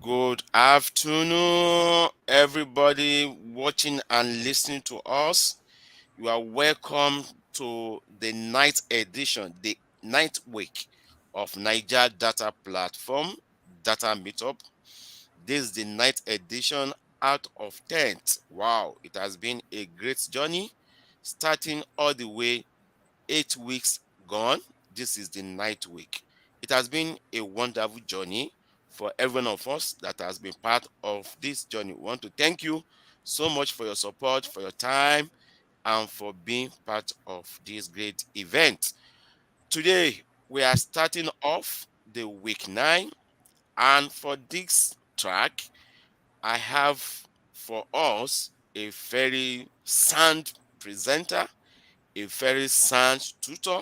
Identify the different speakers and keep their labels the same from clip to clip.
Speaker 1: Good afternoon, everybody watching and listening to us. You are welcome to the ninth edition, the ninth week of Niger Data Platform Data Meetup. This is the ninth edition out of 10th. Wow, it has been a great journey, starting all the way 8 weeks gone. This is the ninth week. It has been a wonderful journey for every one of us that has been part of this journey. We want to thank you so much for your support, for your time, and for being part of this great event. Today, we are starting off the week 9, and for this track, I have for us a very sound presenter, a very sound tutor,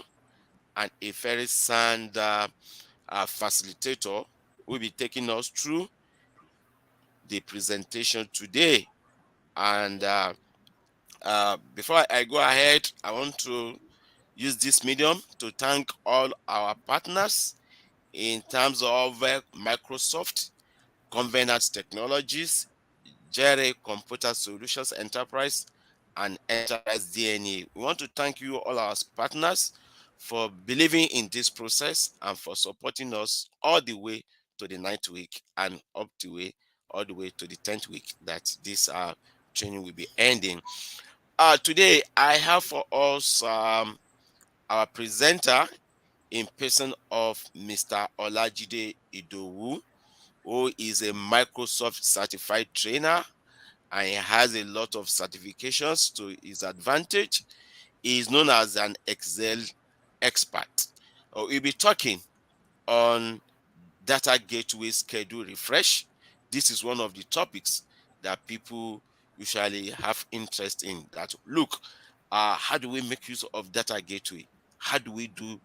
Speaker 1: and a very sound facilitator will be taking us through the presentation today. And before I go ahead, I want to use this medium to thank all our partners in terms of Microsoft, Convenant Technologies, Jerry Computer Solutions Enterprise, and Enterprise DNA. We want to thank you, all our partners, for believing in this process and for supporting us all the way to the ninth week and up the way all the way to the 10th week that this training will be ending. Today I have for us our presenter in person of Mr. Olajide Idowu, who is a Microsoft certified trainer and he has a lot of certifications to his advantage. He is known as an Excel expert. We'll be talking on data gateway schedule refresh. This is one of the topics that people usually have interest in. That look, how do we make use of data gateway? How do we do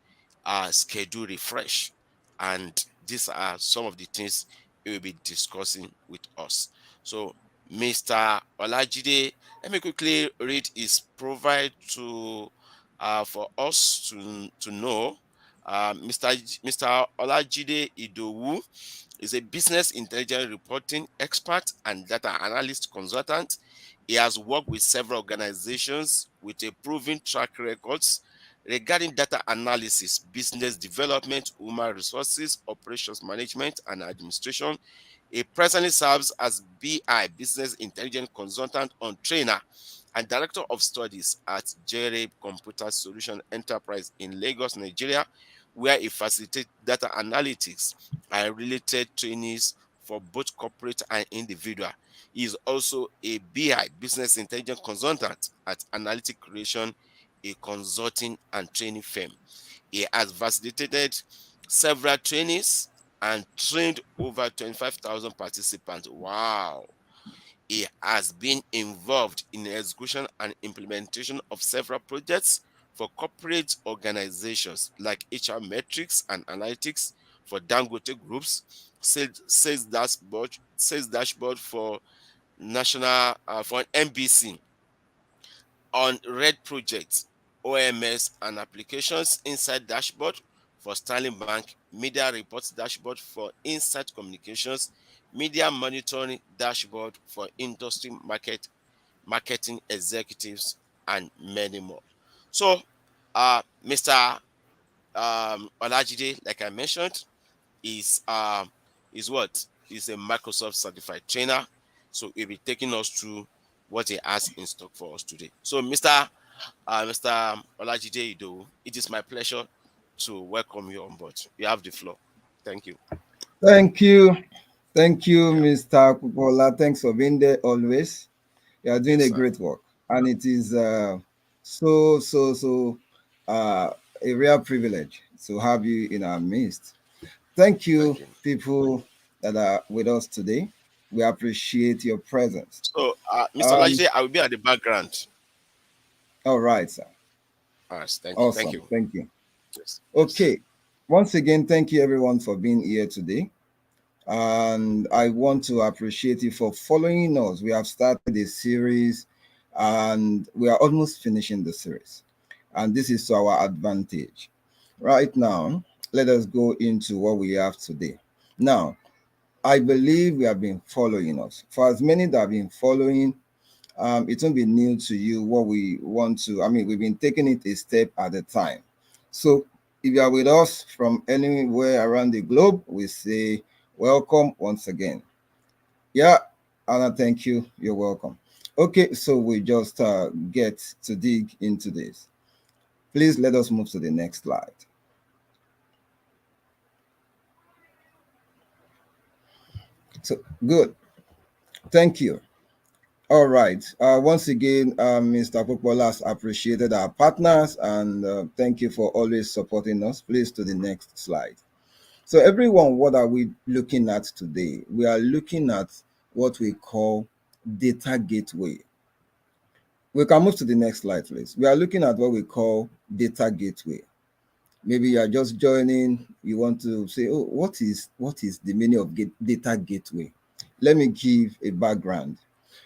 Speaker 1: schedule refresh? And these are some of the things he will be discussing with us. So, Mr. Olajide, let me quickly read his profile to for us to know. Mr. Olajide Idowu is a business intelligence reporting expert and data analyst consultant. He has worked with several organizations with a proven track records regarding data analysis, business development, human resources, operations management, and administration. He presently serves as BI, Business Intelligence Consultant on Trainer, and Director of Studies at JRAB Computer Solution Enterprise in Lagos, Nigeria, where he facilitates data analytics and related trainings for both corporate and individual. He is also a BI, Business Intelligence Consultant at Analytic Creation, a consulting and training firm. He has facilitated several trainings and trained over 25,000 participants. Wow. He has been involved in the execution and implementation of several projects for corporate organizations like HR Metrics and Analytics for Dangote Groups, sales dashboard for national for NBC, on Red Project, OMS and applications inside dashboard for Sterling Bank, media reports dashboard for Insight Communications, media monitoring dashboard for industry marketing executives, and many more. So, Mr. Olajide, like I mentioned, is is what? Is a Microsoft certified trainer. So he'll be taking us through what he has in stock for us today. So, Mr. Olajide Idowu, it is my pleasure to welcome you on board. You have the floor. Thank you.
Speaker 2: Thank you. Thank you,
Speaker 1: Yeah.
Speaker 2: Mr. Kukola. Thanks for being there always. You are doing
Speaker 1: Yes,
Speaker 2: a
Speaker 1: sir.
Speaker 2: great work. And it is so uh, a real privilege to have you in our midst. Thank you,
Speaker 1: Thank you.
Speaker 2: people that are with us today. We appreciate your presence.
Speaker 1: So, Mr.
Speaker 2: Um,
Speaker 1: Olajide, I will be at the background.
Speaker 2: all right, sir.
Speaker 1: All right. Thank you. Thank
Speaker 2: Awesome.
Speaker 1: you.
Speaker 2: Thank you.
Speaker 1: Yes. Yes.
Speaker 2: Okay. Once again, thank you everyone for being here today. And I want to appreciate you for following us. We have started a series and we are almost finishing the series. And this is to our advantage. Right now, let us go into what we have today. Now, I believe we have been following us. For as many that have been following, it won't be new to you what we want to. I mean, we've been taking it a step at a time. So if you are with us from anywhere around the globe, we say welcome once again. Yeah, Anna, thank you. You're welcome. Okay, so we just get to dig into this. Please let us move to the next slide. So good. Thank you. All right. Once again, Mr. Popola has appreciated our partners and thank you for always supporting us. Please to the next slide. So, everyone, what are we looking at today? We are looking at what we call data gateway. We can move to the next slide, please. We are looking at what we call data gateway. Maybe you are just joining, you want to say, oh, what is the meaning of data gateway? Let me give a background.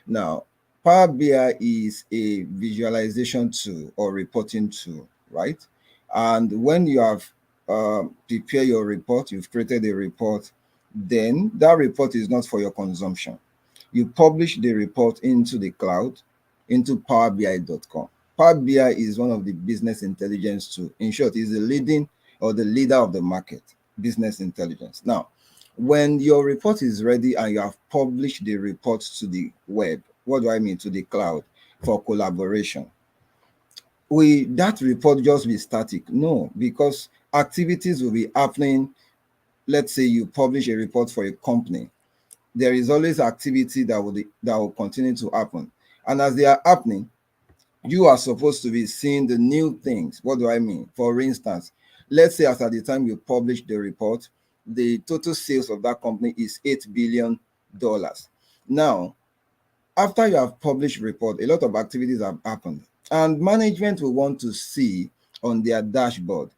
Speaker 2: Now, Power BI is a visualization tool or reporting tool, right? And when you have prepared your report, you've created a report, then that report is not for your consumption. You publish the report into the cloud, into powerbi.com. Power BI is one of the business intelligence tools. In short, is the leading or the leader of the market, business intelligence. Now, when your report is ready and you have published the report to the web, what do I mean to the cloud for collaboration? Will that report just be static? No, because activities will be happening. Let's say you publish a report for a company, there is always activity that will continue to happen, and as they are happening, you are supposed to be seeing the new things. What do I mean? For instance, let's say as at the time you publish the report, the total sales of that company is $8 billion. Now, after you have published report, a lot of activities have happened, and management will want to see on their dashboard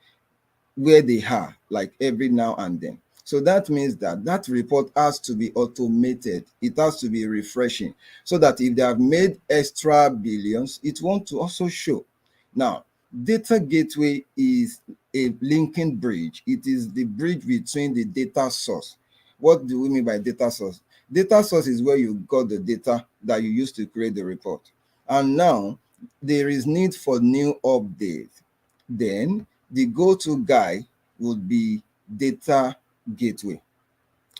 Speaker 2: where they are, like every now and then. So that means that that report has to be automated. It has to be refreshing so that if they have made extra billions, it wants to also show. Now, data gateway is a linking bridge. It is the bridge between the data source. What do we mean by data source? Data source is where you got the data that you used to create the report. And now there is need for new update. Then the go-to guy would be data gateway,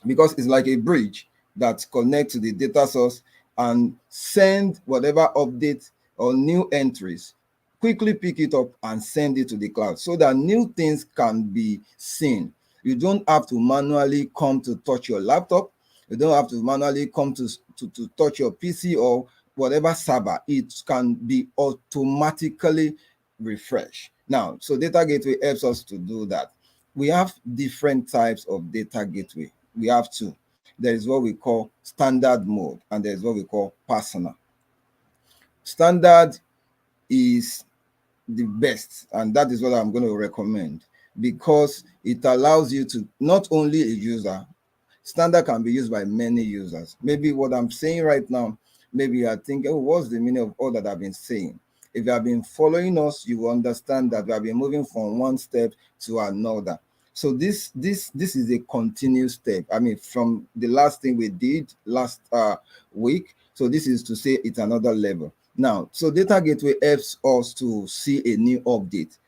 Speaker 2: because it's like a bridge that connects to the data source and send whatever update or new entries, quickly pick it up and send it to the cloud so that new things can be seen. You don't have to manually come to touch your laptop. You don't have to manually come to touch your PC or whatever server. It can be automatically refreshed. Now, so data gateway helps us to do that. We have different types of data gateway. We have two. There is what we call standard mode, and there is what we call personal. Standard is the best, and that is what I'm going to recommend, because it allows you to not only a user. Standard can be used by many users. Maybe what I'm saying right now, maybe you are thinking, oh, what's the meaning of all that I've been saying? If you have been following us, you will understand that we have been moving from one step to another. So this is a continuous step. I mean, from the last thing we did last week. So this is to say it's another level. Now, so data gateway helps us to see a new update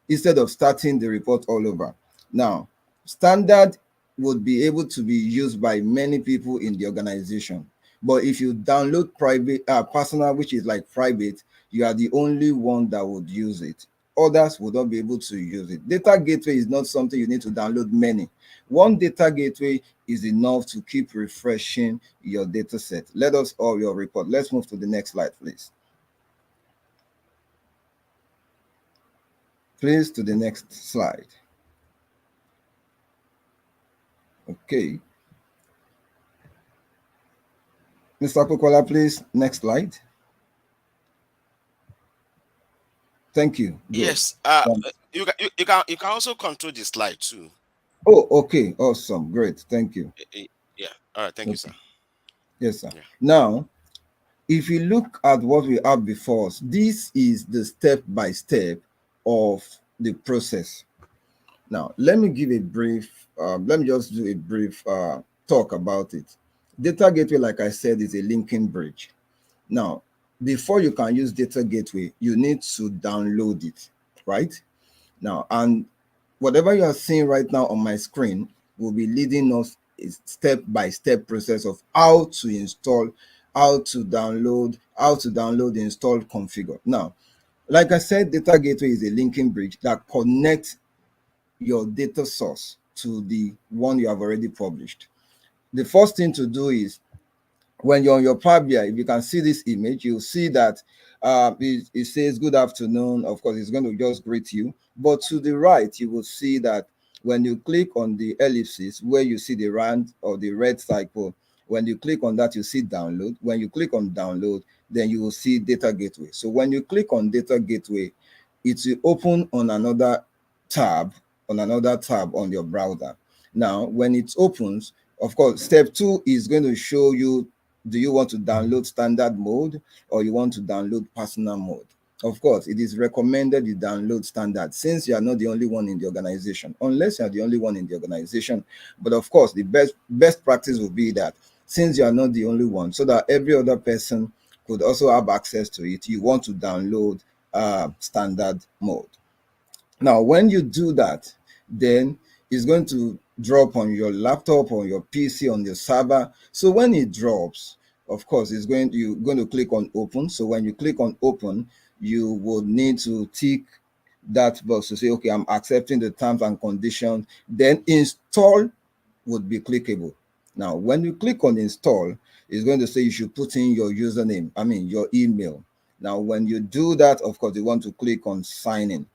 Speaker 2: instead of starting the report all over. Now, standard would be able to be used by many people in the organization. But if you download private, personal, which is like private, you are the only one that would use it. Others would not be able to use it. Data gateway is not something you need to download many. One data gateway is enough to keep refreshing your data set. Let us all your report. Let's move to the next slide, please. Please to the next slide. Okay. Mr. Pokola, please, next slide. Thank you. Good.
Speaker 1: Yes.
Speaker 2: Um,
Speaker 1: You can also control the slide too.
Speaker 2: oh, okay. Awesome. Great. Thank you.
Speaker 1: Yeah. All right. Thank you, sir.
Speaker 2: Okay. Yes, sir.
Speaker 1: Yeah.
Speaker 2: Now, if you look at what we have before us, this is the step by step of the process. Now, let me give a brief, let me just do a brief talk about it. Data gateway, like I said, is a linking bridge. Now, before you can use data gateway, you need to download it, right? Now, and whatever you are seeing right now on my screen will be leading us a step by step process of how to install, how to download, install, configure. Now, like I said, data gateway is a linking bridge that connects your data source to the one you have already published. The first thing to do is, when you're on your Power BI, if you can see this image, you'll see that it says good afternoon. Of course, it's going to just greet you. But to the right, you will see that when you click on the ellipsis where you see the round or the red cycle, when you click on that, you see download. When you click on download, then you will see data gateway. So when you click on data gateway, it will open on another tab on your browser. Now, when it opens, of course, step two is going to show you, do you want to download standard mode or you want to download personal mode? Of course, it is recommended you download standard since you are not the only one in the organization, unless you are the only one in the organization. But of course, the best practice would be that since you are not the only one, so that every other person could also have access to it, you want to download standard mode. Now, when you do that, then it's going to drop on your laptop, on your PC, on your server. So when it drops, of course, you're going to click on open. So when you click on open, you will need to tick that box to say, okay, I'm accepting the terms and conditions. Then install would be clickable. Now, when you click on install, it's going to say you should put in your username, I mean, your email. Now, when you do that, of course, you want to click on sign in.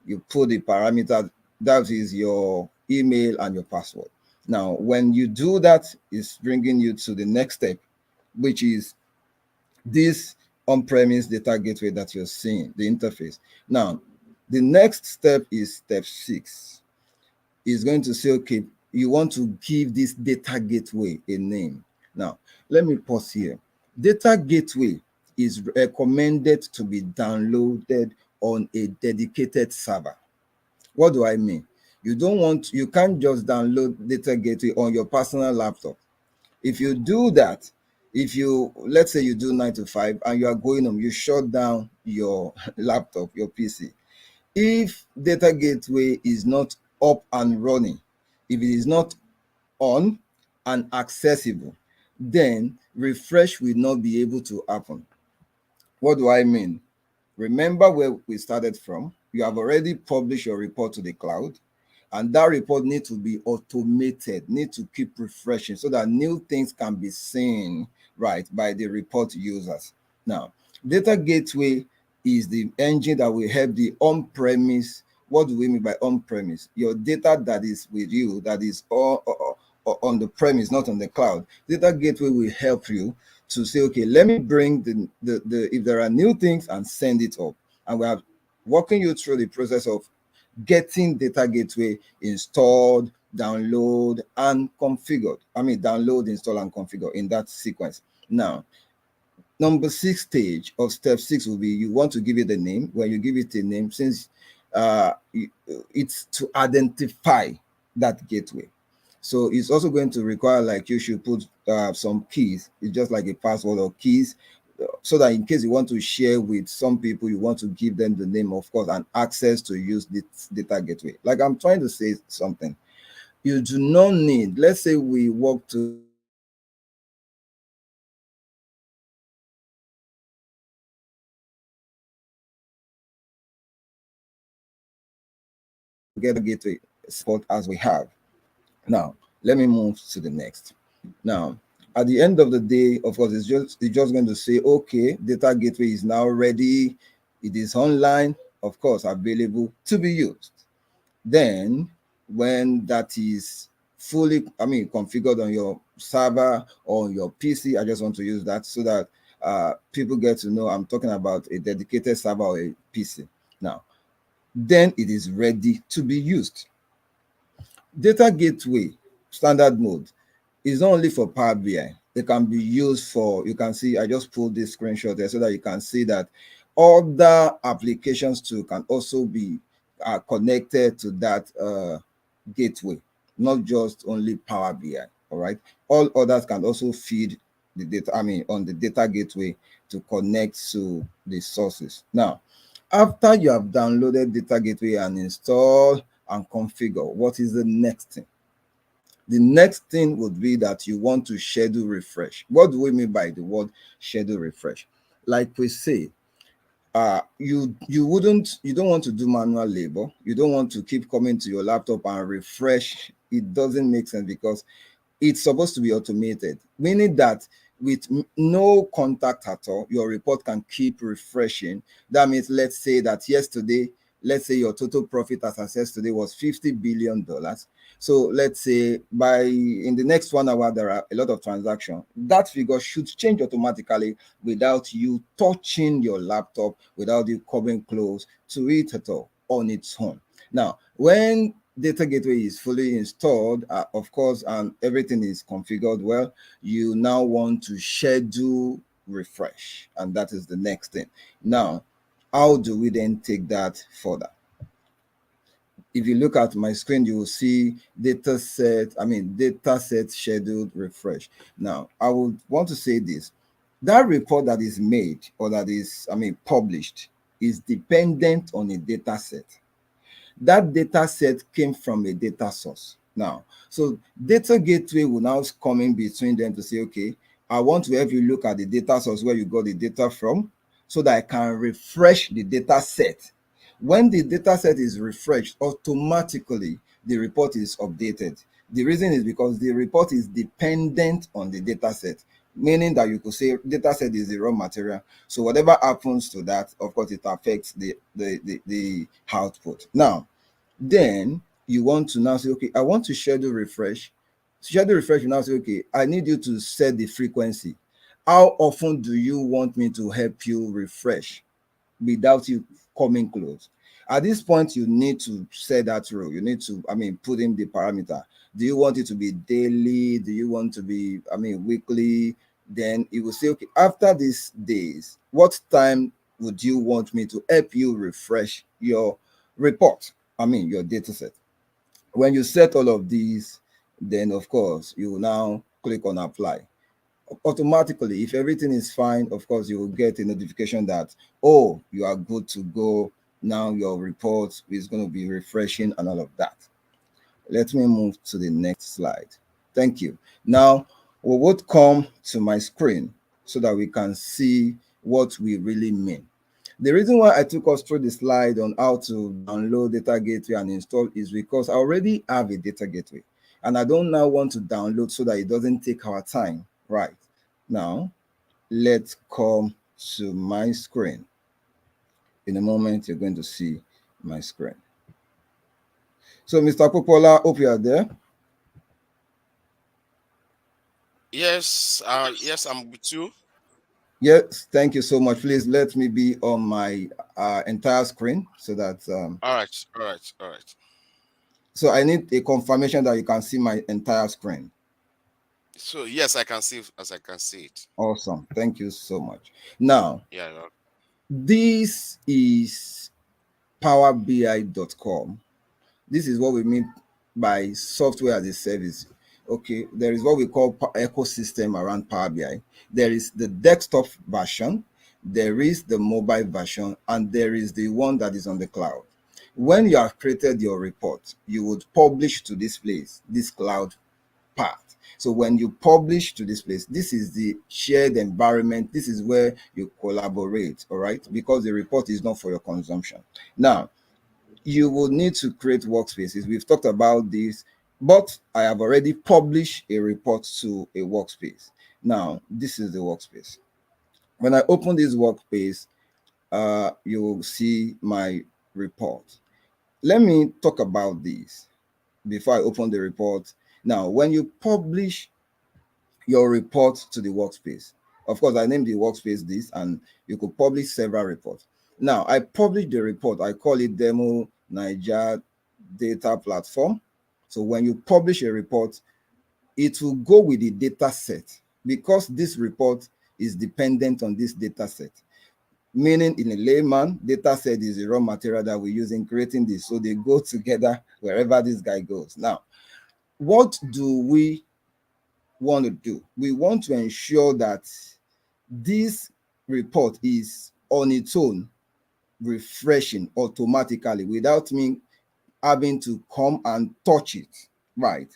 Speaker 2: You put the parameter, that is your email and your password. Now, when you do that, it's bringing you to the next step, which is this on-premise data gateway that you're seeing, the interface. Now, the next step is step 6. Is going to say, okay, you want to give this data gateway a name. Now, let me pause here. Data gateway is recommended to be downloaded on a dedicated server. What do I mean? You can't just download data gateway on your personal laptop. If you do that, if you, let's say you do 9 to 5 and you are going home, you shut down your laptop, your PC. If data gateway is not up and running, if it is not on and accessible, then refresh will not be able to happen. What do I mean? Remember where we started from. You have already published your report to the cloud, and that report needs to be automated, need to keep refreshing so that new things can be seen right by the report users. Now, data gateway is the engine that will help the on-premise. What do we mean by on-premise? Your data that is with you, that is all on the premise, not on the cloud. Data gateway will help you to say, okay, let me bring the if there are new things and send it up. And we are walking you through the process of getting data gateway installed, download, and configured. I mean, download, install, and configure in that sequence. Now, number 6 stage of step 6 will be you want to give it a name. When you give it a name, since it's to identify that gateway. So it's also going to require, like, you should put some keys. It's just like a password or keys, so that in case you want to share with some people, you want to give them the name, of course, and access to use this data gateway. Like, I'm trying to say something. You do not need, let's say we work together gateway support as we have. Now, let me move to the next. Now, at the end of the day, of course, it's just going to say, okay, data gateway is now ready. It is online, of course, available to be used. Then, when that is fully, I mean, configured on your server or on your PC, I just want to use that so that people get to know I'm talking about a dedicated server or a PC. Now, then it is ready to be used. Data gateway standard mode is not only for Power BI. It can be used for, you can see, I just pulled this screenshot there so that you can see that other applications too can also be connected to that gateway, not just only Power BI. All right. All others can also feed the data, on the data gateway to connect to the sources. Now, after you have downloaded data gateway and install and configure, what is the next thing? The next thing would be that you want to schedule refresh. What do we mean by the word schedule refresh? Like we say, you don't want to do manual labor. You don't want to keep coming to your laptop and refresh. It doesn't make sense because it's supposed to be automated, meaning that with no contact at all, your report can keep refreshing. That means, let's say that yesterday, let's say your total profit as assessed today was $50 billion. So let's say by in the next 1 hour, there are a lot of transactions. That figure should change automatically without you touching your laptop, without you coming close to it at all on its own. Now, when data gateway is fully installed, of course, and everything is configured well, you now want to schedule refresh, and that is the next thing. Now, how do we then take that further? If you look at my screen, you will see data set scheduled refresh. Now, I would want to say this: that report that is made or that is, published is dependent on a data set. That data set came from a data source. Now, so data gateway will now come in between them to say, okay, I want to have you look at the data source where you got the data from so that I can refresh the data set. When the data set is refreshed, automatically the report is updated. The reason is because the report is dependent on the data set, meaning that you could say data set is the raw material. So whatever happens to that, of course, it affects the output. Now, then you want to now say, okay, I want to schedule refresh. Schedule refresh, you now say, okay, I need you to set the frequency. How often do you want me to help you refresh without you coming close? At this point, you need to set that rule. You need to, put in the parameter. Do you want it to be daily? Do you want to be, weekly? Then it will say, okay, after these days, what time would you want me to help you refresh your report? Your data set. When you set all of these, then of course, you will now click on apply. Automatically, if everything is fine, of course, you will get a notification that, oh, you are good to go. Now your report is going to be refreshing and all of that. Let me move to the next slide. Thank you. Now, we would come to my screen so that we can see what we really mean. The reason why I took us through the slide on how to download data gateway and install is because I already have a data gateway and I don't now want to download so that it doesn't take our time. Right. Now, let's come to my screen. In a moment, you're going to see my screen. So, Mr. Popola, hope you are there.
Speaker 1: Yes, I'm with you.
Speaker 2: Yes, thank you so much. Please let me be on my entire screen so that
Speaker 1: All right.
Speaker 2: so I need a confirmation that you can see my entire screen.
Speaker 1: So yes, I can see as I can see it.
Speaker 2: Awesome. Thank you so much. Now,
Speaker 1: Yeah. No.
Speaker 2: this is powerbi.com. This is what we mean by software as a service. Okay, there is what we call ecosystem around Power BI. There is the desktop version, there is the mobile version, and there is the one that is on the cloud. When you have created your report, you would publish to this place, this cloud part. So when you publish to this place, this is the shared environment. This is where you collaborate, all right? Because the report is not for your consumption. Now, you will need to create workspaces. We've talked about this, but I have already published a report to a workspace. Now, this is the workspace. When I open this workspace, you will see my report. Let me talk about this before I open the report. Now, when you publish your report to the workspace, of course, I named the workspace this, and you could publish several reports. Now, I publish the report. I call it Demo Niger Data Platform. So when you publish a report, it will go with the data set because this report is dependent on this data set. Meaning, in a layman, data set is the raw material that we use in creating this. So they go together wherever this guy goes. Now, what do we want to do? We want to ensure that this report is on its own refreshing automatically without me having to come and touch it. Right.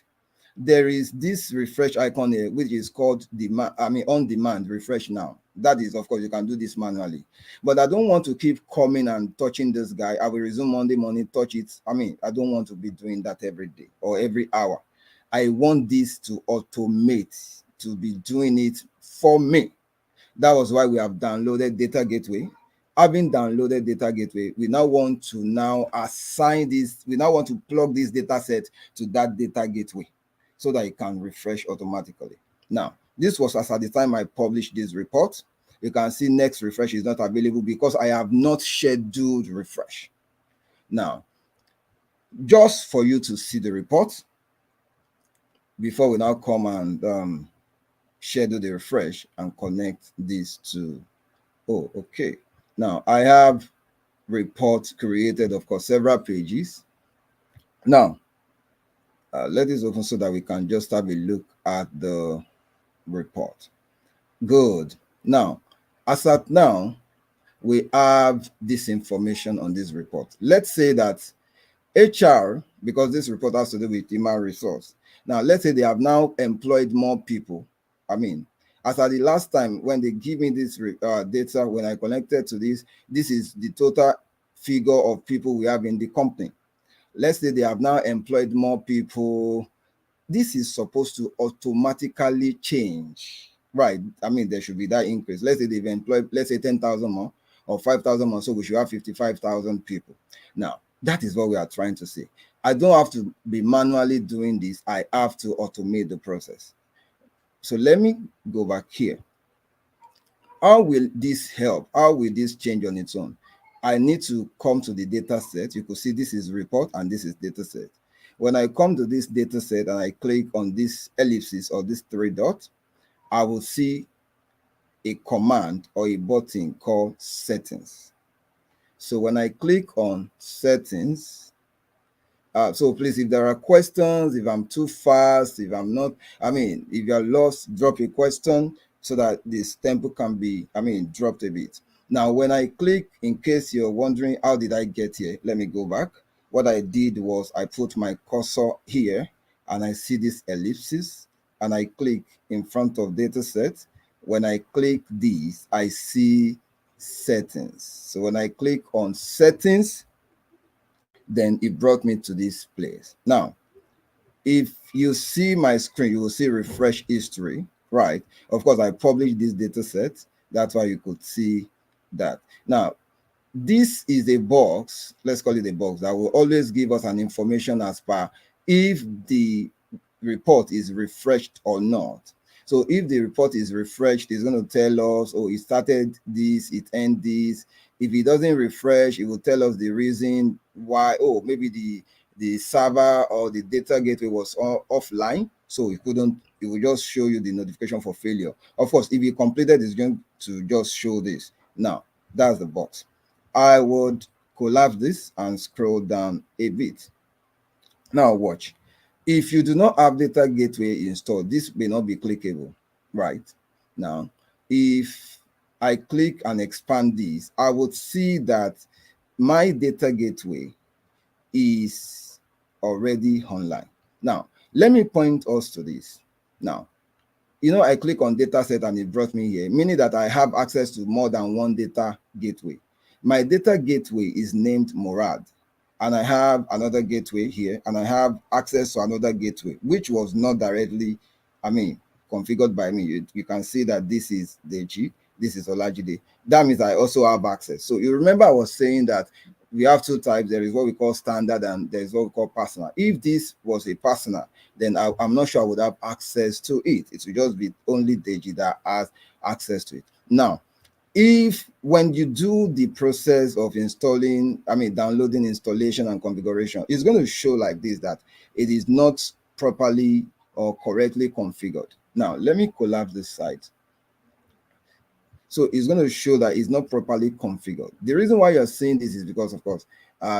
Speaker 2: There is this refresh icon here, which is called demand, on demand refresh now. That is, of course, you can do this manually. But I don't want to keep coming and touching this guy. I will resume Monday morning, touch it. I don't want to be doing that every day or every hour. I want this to automate, to be doing it for me. That was why we have downloaded Data Gateway. Having downloaded Data Gateway, we now want to assign this, we now want to plug this data set to that Data Gateway so that it can refresh automatically. Now, this was as at the time I published this report. You can see next refresh is not available because I have not scheduled refresh. Now, just for you to see the report, before we now come and schedule the refresh and connect this to, oh, okay. Now, I have reports created, of course, several pages. Now, let this open so that we can just have a look at the report. Good. Now, as at now, we have this information on this report. Let's say that HR, because this report has to do with human resource. Now, let's say they have now employed more people. As at the last time when they give me this data, when I connected to this is the total figure of people we have in the company. Let's say they have now employed more people. This is supposed to automatically change, right? There should be that increase. Let's say they've employed, let's say 10,000 more or 5,000 more, so we should have 55,000 people. Now, that is what we are trying to say. I don't have to be manually doing this. I have to automate the process. So let me go back here. How will this help? How will this change on its own? I need to come to the data set. You could see this is report and this is data set. When I come to this data set and I click on this ellipsis or this three dots, I will see a command or a button called settings. So when I click on settings, so please, if there are questions, if I'm too fast, if I'm not, if you're lost, drop a question so that this tempo can be, dropped a bit. Now, when I click, in case you're wondering, how did I get here? Let me go back. What I did was I put my cursor here and I see this ellipsis and I click in front of data set. When I click these, I see settings. So when I click on settings, then it brought me to this place. Now, if you see my screen, you will see refresh history, right? Of course, I published this data set. That's why you could see that. Now, this is a box, let's call it a box, that will always give us an information as per if the report is refreshed or not. So if the report is refreshed, it's going to tell us, oh, it started this, it ended this. If it doesn't refresh, it will tell us the reason why. Oh, maybe the server or the data gateway was offline, so it couldn't. It will just show you the notification for failure. Of course, if you completed, it's going to just show this. Now, that's the box. I would collapse this and scroll down a bit. Now watch. If you do not have data gateway installed, this may not be clickable, right? Now, if I click and expand this, I would see that my data gateway is already online. Now, let me point us to this. Now, I click on data set and it brought me here, meaning that I have access to more than one data gateway. My data gateway is named Murad, and I have another gateway here, and I have access to another gateway, which was not directly, configured by me. You can see that this is Deji, this is Olajide. That means I also have access. So you remember I was saying that we have two types. There is what we call standard and there is what we call personal. If this was a personal, then I'm not sure I would have access to it. It would just be only Deji that has access to it. Now, if when you do the process of installing, downloading, installation and configuration, it's going to show like this, that it is not properly or correctly configured. Now, let me collapse this site. So it's going to show that it's not properly configured. The reason why you're seeing this is because, of course,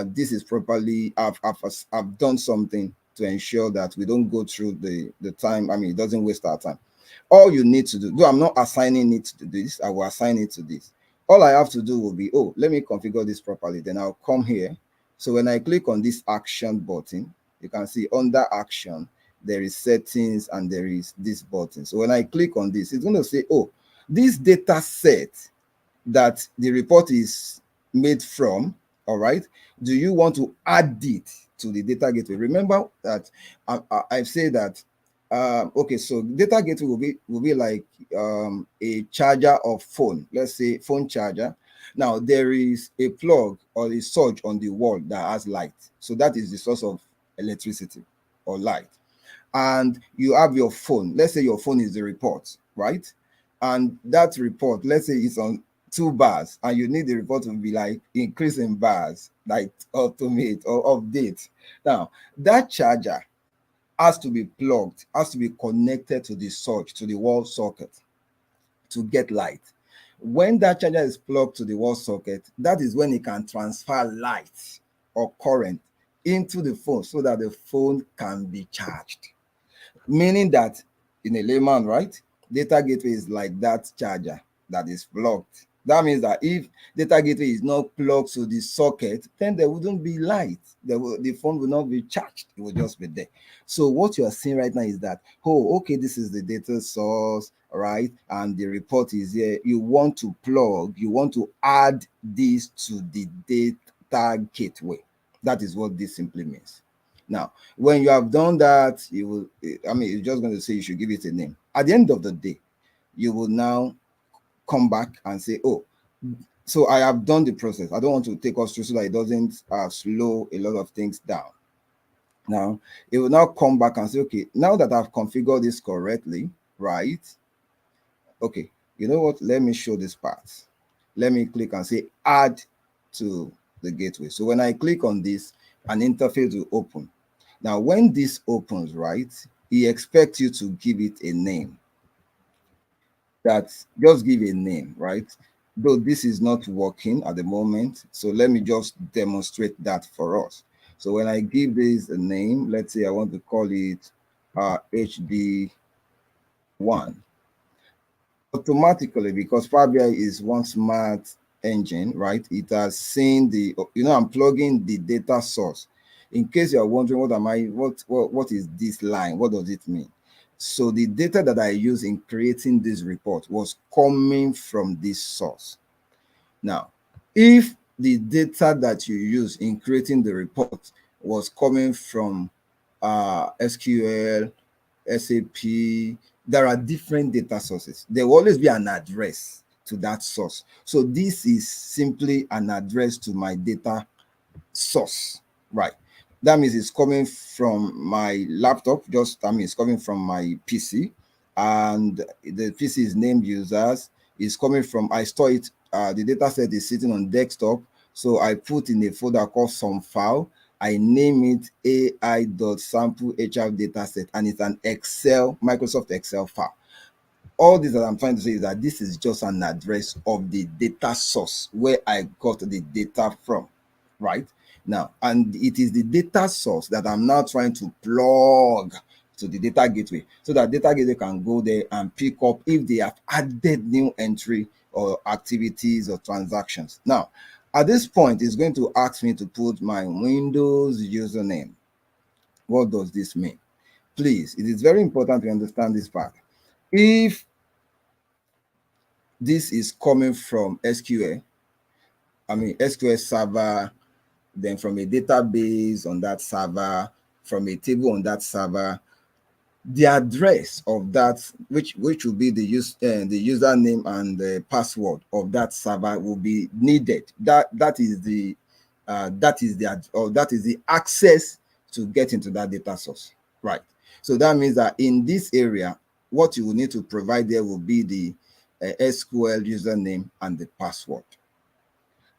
Speaker 2: this is properly, I've done something to ensure that we don't go through the time. I mean, it doesn't waste our time. All you need to do, though I'm not assigning it to this, I will assign it to this. All I have to do will be, oh, let me configure this properly. Then I'll come here. So when I click on this action button, you can see under action, there is settings and there is this button. So when I click on this, it's going to say, oh, this data set that the report is made from, all right, do you want to add it to the data gateway? Remember that I've said that okay, so data gateway will be like a charger of phone, let's say phone charger. Now there is a plug or a surge on the wall that has light, so that is the source of electricity or light. And you have your phone, let's say your phone is the report, right? And that report, let's say it's on 2 bars, and you need the report to be like increasing bars, like automate or update. Now that charger has to be plugged, has to be connected to the source, to the wall socket, to get light. When that charger is plugged to the wall socket, that is when it can transfer light or current into the phone so that the phone can be charged. Meaning that, in a layman, right, data gateway is like that charger that is plugged. That means that if data gateway is not plugged to the socket, then there wouldn't be light. The phone will not be charged. It will just be there. So what you are seeing right now is that, oh, okay, this is the data source, right? And the report is here. You want to plug, you want to add this to the data gateway. That is what this simply means. Now, when you have done that, you will, I mean, you're just going to say you should give it a name. At the end of the day, you will now come back and say, oh, so I have done the process. I don't want to take us through so that it doesn't slow a lot of things down. Now, it will now come back and say, okay, now that I've configured this correctly, right? Okay, you know what? Let me show this part. Let me click and say add to the gateway. So when I click on this, an interface will open. Now, when this opens, right, he expects you to give it a name. That just give a name, right? Though this is not working at the moment, so let me just demonstrate that for us. So when I give this a name, let's say I want to call it HD1. Automatically, because PowerBI is one smart engine, right? It has seen the, I'm plugging the data source. In case you're wondering, what is this line? What does it mean? So the data that I use in creating this report was coming from this source. Now, if the data that you use in creating the report was coming from SQL, SAP, there are different data sources. There will always be an address to that source. So this is simply an address to my data source, right? That means it's coming from my laptop, it's coming from my PC, and the PC is named users. It's coming from, I store it, the data set is sitting on desktop, so I put in a folder called some file. I name it AI.sample.hr dataset, and it's an Excel, Microsoft Excel file. All this that I'm trying to say is that this is just an address of the data source where I got the data from, right? Now, and it is the data source that I'm now trying to plug to the data gateway so that data gateway can go there and pick up if they have added new entry or activities or transactions. Now, at this point, it's going to ask me to put my Windows username. What does this mean? Please, it is very important to understand this part. If this is coming from SQL, SQL server, then from a database on that server, from a table on that server, the address of that, which will be the username and the password of that server will be needed. That is the access to get into that data source, right? So that means that in this area, what you will need to provide there will be the SQL username and the password.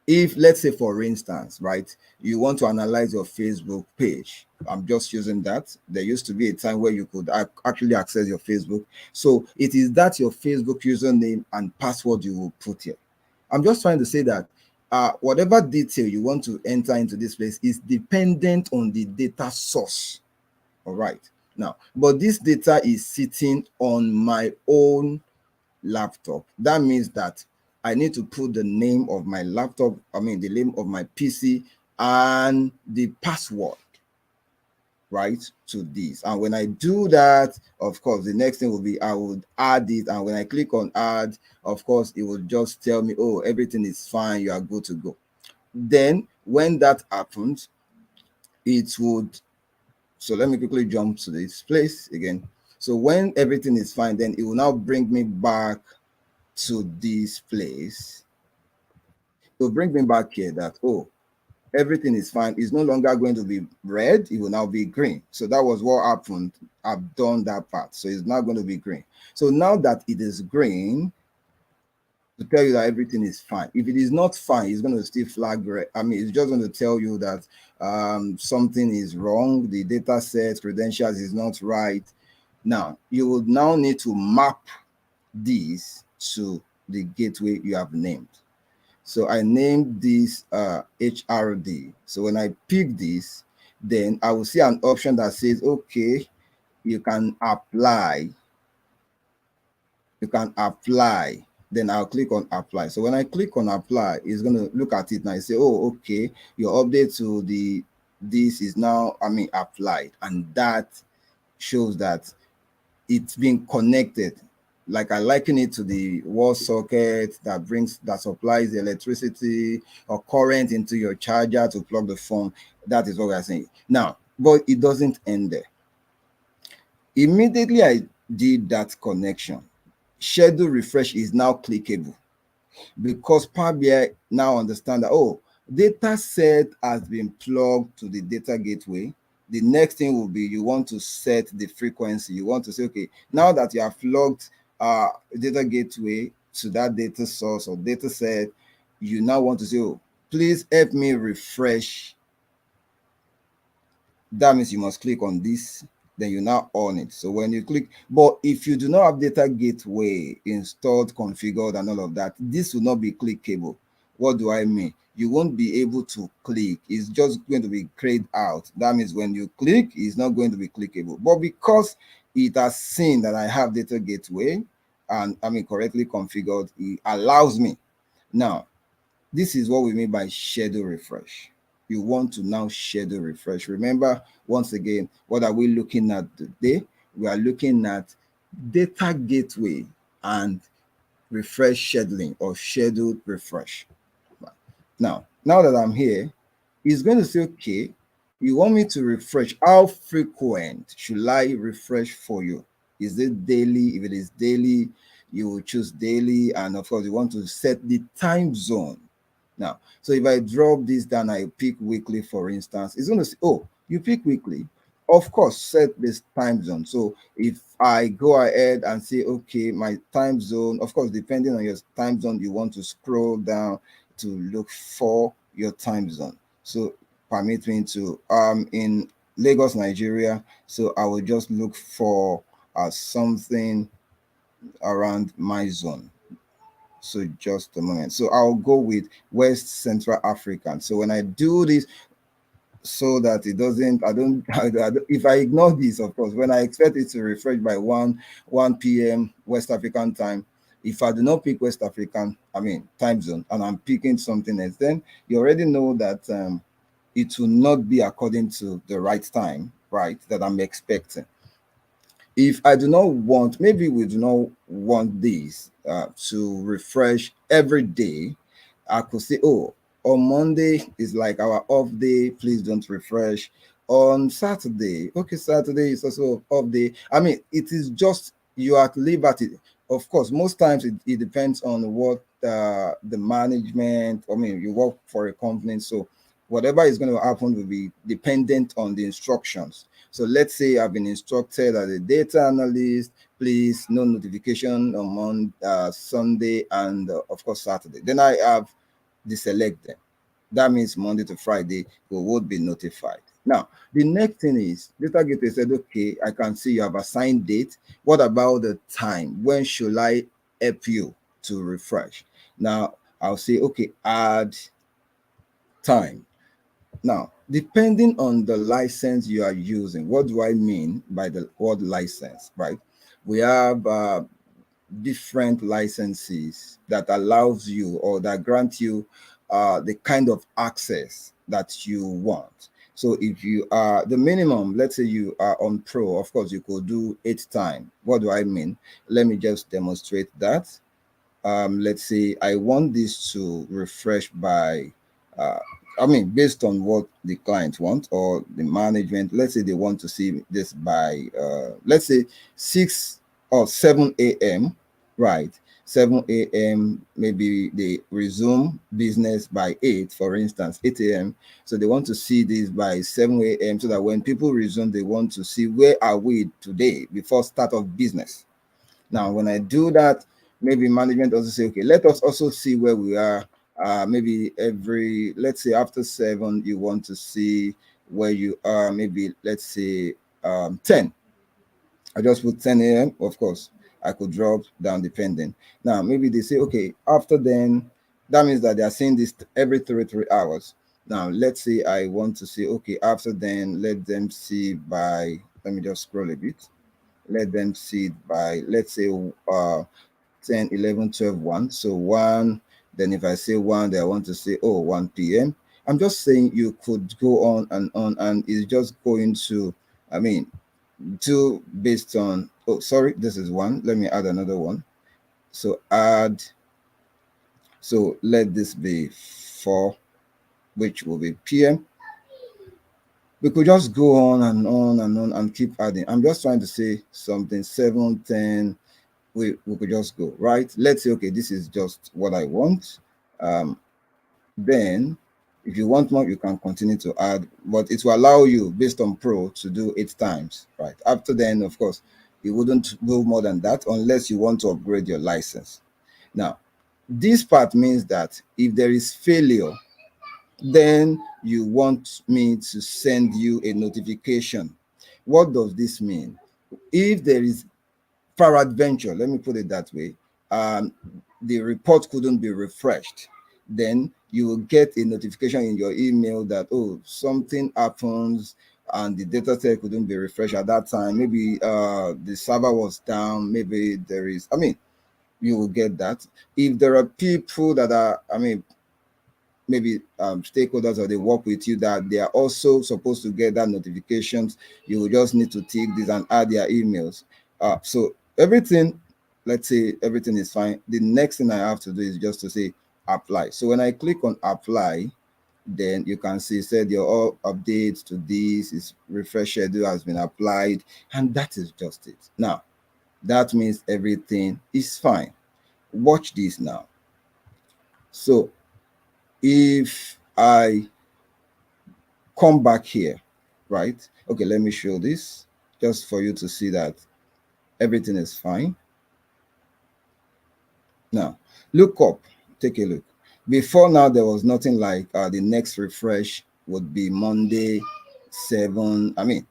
Speaker 2: If, let's say, for instance, right, you want to analyze your Facebook page, I'm just using that. There used to be a time where you could actually access your Facebook. So it is that your Facebook username and password you will put here. I'm just trying to say that whatever detail you want to enter into this place is dependent on the data source. All right. Now, but this data is sitting on my own laptop. That means that I need to put the name of my laptop, I mean, the name of my PC and the password, right, to this. And when I do that, of course, the next thing will be I would add it. And when I click on add, of course, it will just tell me, oh, everything is fine. You are good to go. Then when that happens, it would, so let me quickly jump to this place again. So when everything is fine, then it will now bring me back to this place. It will bring me back here that, oh, everything is fine. It's no longer going to be red. It will now be green. So that was what happened. I've done that part. So it's not going to be green. So now that it is green, to tell you that everything is fine. If it is not fine, it's going to still flag red. I mean, it's just going to tell you that something is wrong. The data set credentials is not right. Now, you would now need to map these to the gateway you have named. So I named this HRD. So when I pick this, then I will see an option that says, okay, you can apply. You can apply. Then I'll click on apply. So when I click on apply, it's going to look at it and I say, oh, okay, your update to the this is now, I mean, applied. And that shows that it's being connected. Like I liken it to the wall socket that supplies the electricity or current into your charger to plug the phone. That is what we are saying. Now, but it doesn't end there. Immediately I did that connection, schedule refresh is now clickable because Power BI now understand that, oh, data set has been plugged to the data gateway. The next thing will be you want to set the frequency. You want to say, okay, now that you have plugged data gateway to that data source or data set, you now want to say, oh, please help me refresh. That means you must click on this, then you now on it. So when you click, but if you do not have data gateway installed, configured, and all of that, this will not be clickable. What do I mean? You won't be able to click. It's just going to be grayed out. That means when you click, it's not going to be clickable. But because it has seen that I have data gateway and I mean correctly configured, it allows me. Now, this is what we mean by schedule refresh. You want to now schedule refresh. Remember, once again, what are we looking at today? We are looking at data gateway and refresh scheduling or scheduled refresh. Now that I'm here, it's going to say, okay, you want me to refresh. How frequent should I refresh for you? Is it daily? If it is daily, you will choose daily. And of course, you want to set the time zone. Now, so if I drop this down, I pick weekly, for instance, it's going to say, oh, you pick weekly. Of course, set this time zone. So if I go ahead and say, okay, my time zone, of course, depending on your time zone, you want to scroll down to look for your time zone. So permit me to in Lagos, Nigeria. So I will just look for something around my zone. So just a moment. So I'll go with West Central African. So when I do this, so that it doesn't, if I ignore this, of course, when I expect it to refresh by 1 p.m. West African time, if I do not pick West African, I mean time zone, and I'm picking something else, then you already know that it will not be according to the right time, right, that I'm expecting. If I do not want, maybe we do not want this to refresh every day, I could say, oh, on Monday is like our off day, please don't refresh. On Saturday, okay, Saturday is also off day. I mean, it is just you are at liberty. Of course, most times it depends on what the management, I mean, you work for a company, so whatever is going to happen will be dependent on the instructions. So let's say I've been instructed as a data analyst, please no notification on Sunday and of course Saturday. Then I have deselect them. That means Monday to Friday we would be notified. Now, the next thing is data gateway said, okay, I can see you have assigned date. What about the time? When should I help you to refresh? Now, I'll say, okay, add time. Now, depending on the license you are using, what do I mean by the word license, right? We have different licenses that allows you or that grant you the kind of access that you want. So if you are the minimum, let's say you are on pro, of course you could do 8 times. What do I mean? Let me just demonstrate that. Let's say I want this to refresh by, uh, I mean, based on what the client wants or the management. Let's say they want to see this by, let's say 6 or 7 a.m. Right, 7 a.m. Maybe they resume business by 8, for instance, 8 a.m. So they want to see this by 7 a.m. so that when people resume, they want to see where are we today before start of business. Now, when I do that, maybe management also say, okay, let us also see where we are. Maybe every, let's say after 7, you want to see where you are. Maybe let's say 10. I just put 10 a.m. Of course, I could drop down depending. Now, maybe they say, okay, after then, that means that they are saying this every 3 hours. Now, let's say I want to say, okay, after then, let them see by, let me just scroll a bit, let them see it by, let's say 10, 11, 12, 1. So 1, then if I say 1, then I want to say, oh, 1 p.m. I'm just saying you could go on, and it's just going to, I mean, do based on, oh, sorry, this is 1. Let me add another one. So add, so let this be 4, which will be p.m. We could just go on and on and on and keep adding. I'm just trying to say something, 7, 10, we could just go right. Let's say okay, this is just what I want. Then if you want more, you can continue to add, but it will allow you based on pro to do 8 times, right? After then, of course, you wouldn't go more than that unless you want to upgrade your license. Now, this part means that if there is failure, then you want me to send you a notification. What does this mean? If there is peradventure, let me put it that way, um, the report couldn't be refreshed, then you will get a notification in your email that, oh, something happens and the data set couldn't be refreshed at that time. Maybe the server was down. Maybe there is, I mean, you will get that. If there are people that are, I mean, maybe stakeholders or they work with you that they are also supposed to get that notifications, you will just need to tick this and add their emails. So everything, let's say everything is fine. The next thing I have to do is just to say apply. So when I click on apply, then you can see said your all updates to this is refresh schedule has been applied, and that is just it. Now that means everything is fine. Watch this now. So if I come back here, right? Okay, let me show this just for you to see that everything is fine. Now, look up, take a look. Before now, there was nothing like the next refresh would be Monday 7. I mean,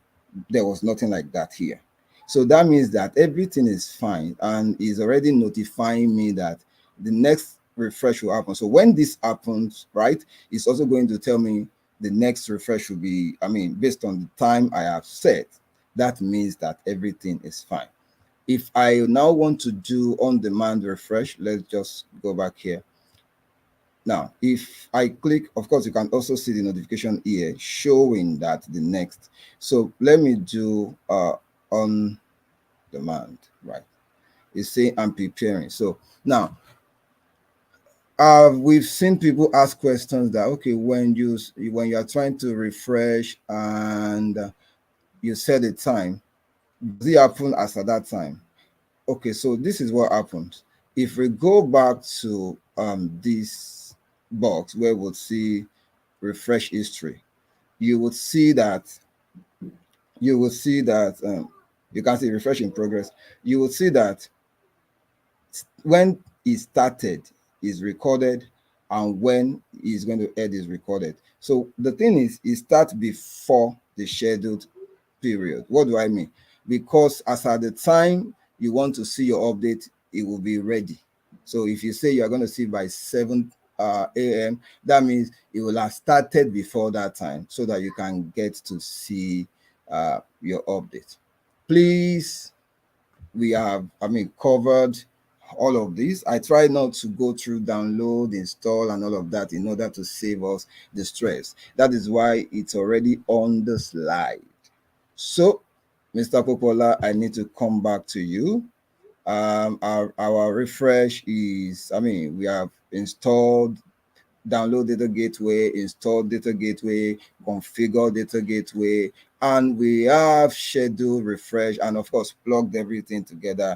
Speaker 2: there was nothing like that here. So that means that everything is fine and is already notifying me that the next refresh will happen. So when this happens, right, it's also going to tell me the next refresh will be, I mean, based on the time I have set. That means that everything is fine. If I now want to do on-demand refresh, let's just go back here. Now, if I click, of course, you can also see the notification here showing that the next. So let me do on demand, right? It's saying I'm preparing. So now we've seen people ask questions that okay, when you are trying to refresh and you set a time, does it happen as at that time? Okay, so this is what happens. If we go back to this box where we'll see refresh history, you would see that you will see that you can see refresh in progress. You will see that when it started is recorded and when it's going to end is recorded. So the thing is, it starts before the scheduled period. What do I mean? Because as at the time you want to see your update, it will be ready. So if you say you're going to see by 7 a.m. That means it will have started before that time so that you can get to see your update. Please, we have, covered all of this. I try not to go through download, install, and all of that in order to save us the stress. That is why it's already on the slide. So, Mr. Popola, I need to come back to you. Our refresh is, we have installed download data gateway, install data gateway, configure data gateway, and we have schedule refresh and of course plugged everything together.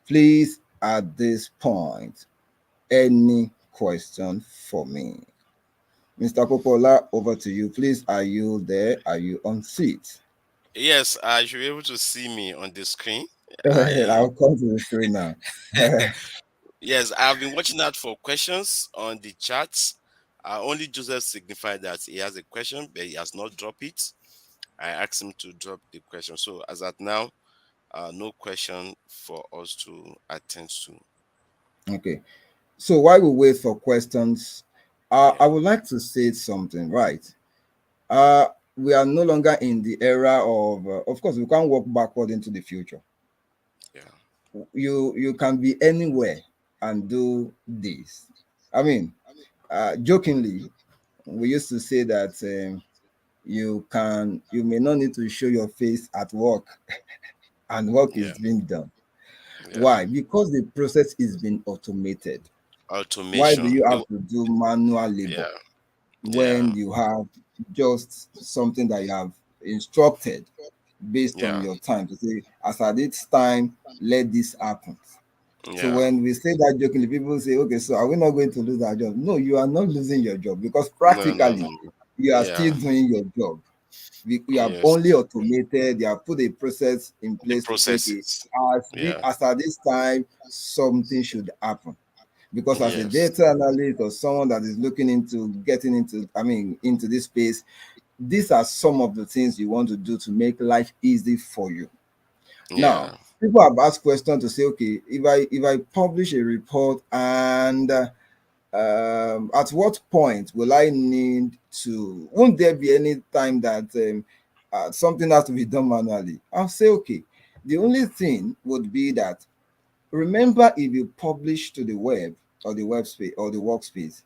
Speaker 2: Please, at this point, any question for me? Mr. Popola, over to you. Please, are you there? Are you on seat?
Speaker 1: Yes, I should be able to see me on the screen. I
Speaker 2: I'll come to the screen now.
Speaker 1: Yes, I've been watching out for questions on the chats. Only Joseph signified that he has a question, but he has not dropped it. I asked him to drop the question. So as at now, no question for us to attend to.
Speaker 2: Okay. So while we wait for questions, I
Speaker 1: Yeah,
Speaker 2: would like to say something, right? Uh, we are no longer in the era of course, we can't walk backward into the future.
Speaker 1: yeah,
Speaker 2: You can be anywhere and do this. I mean, jokingly, we used to say that you may not need to show your face at work, and work is
Speaker 1: yeah,
Speaker 2: being done.
Speaker 1: yeah.
Speaker 2: Why? Because the process is being automated. Why do
Speaker 1: Automation.
Speaker 2: you have to do manual labor
Speaker 1: Yeah,
Speaker 2: when
Speaker 1: yeah,
Speaker 2: you have just something that you have instructed based on
Speaker 1: yeah,
Speaker 2: your time to say, as at this time, let this happen? So
Speaker 1: yeah.
Speaker 2: when we say that jokingly, people say, okay, so are we not going to lose our job? No, you are not losing your job because
Speaker 1: No, no,
Speaker 2: practically
Speaker 1: no.
Speaker 2: you are still
Speaker 1: Yeah,
Speaker 2: doing your job. You have
Speaker 1: yes.
Speaker 2: only automated, you have put a process in
Speaker 1: The
Speaker 2: place to say, okay,
Speaker 1: processes. Yeah,
Speaker 2: as at this time, something should happen. Because as a
Speaker 1: yes,
Speaker 2: data analyst or someone that is looking into getting into, into this space, these are some of the things you want to do to make life easy for you. Now,
Speaker 1: yeah,
Speaker 2: people have asked questions to say, okay, if I publish a report and at what point will I need to? Won't there be any time that something has to be done manually? I'll say, okay. The only thing would be that remember if you publish to the web or the web space or the workspace,